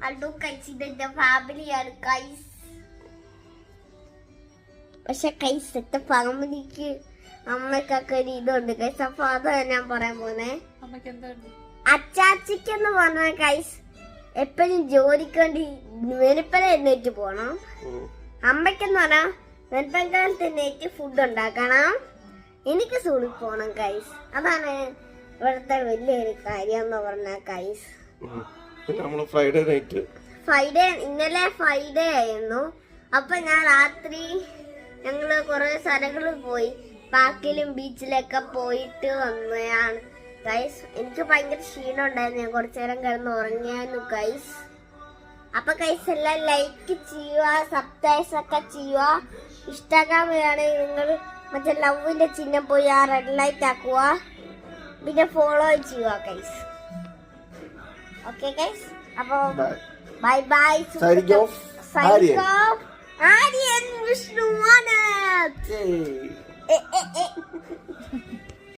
അല്ലു കൈസ് ഇതെന്റെ ഫാമിലിയാണ് കൈസ്. പക്ഷെ കൈസ് എന്റെ ഫാമിലിക്ക് അമ്മക്കൊക്കെ ഒരു ഇതുണ്ട് കൈസ്. അപ്പൊ അതാ ഞാൻ പറയാൻ പോന്നെ. അച്ചാച്ചിക്കെന്ന് പറഞ്ഞ കൈസ് എപ്പോഴും ജോലിക്ക് വേണ്ടി വെളുപ്പിനെ എഴുന്നേറ്റ് പോണം. അമ്മയ്ക്കെന്ന് പറഞ്ഞാൽ വെളുപ്പക്കാലത്ത് എഴുന്നേറ്റ് ഫുഡ് ഉണ്ടാക്കണം. എനിക്ക് സ്കൂളിൽ പോണം കൈസ്. അതാണ് ഇവിടുത്തെ വലിയൊരു കാര്യം എന്ന് പറഞ്ഞ കൈസ്. ഫ്രൈഡേ ഇന്നലെ ഫ്രൈഡേ ആയിരുന്നു. അപ്പൊ ഞാൻ രാത്രി ഞങ്ങള് കുറെ സ്ഥലങ്ങളിൽ പോയി, പാർക്കിലും ബീച്ചിലൊക്കെ പോയിട്ട് വന്നതാണ് ഗൈസ്. എനിക്ക് ഭയങ്കര ക്ഷീണം ഉണ്ടായിരുന്നു. ഞാൻ കുറച്ചു നേരം കിടന്ന് ഉറങ്ങിയായിരുന്നു ഗൈസ്. അപ്പൊ ഗൈസ് എല്ലാം ലൈക്ക് ചെയ്യുക, സബ്സ്ക്രൈബ് ഒക്കെ ചെയ്യുക. ഇൻസ്റ്റാഗ്രാം വരികയാണെങ്കിൽ നിങ്ങൾ മറ്റേ ലവിന്റെ ചിഹ്നം പോയി ആ റെഡ് ലൈറ്റ് ആക്കുക. പിന്നെ ഫോളോ ചെയ്യുക ഗൈസ്. ഓക്കെ ഗൈസ്, അപ്പൊ ബൈ ബൈ. ആര്യൻ വിഷ്ണു.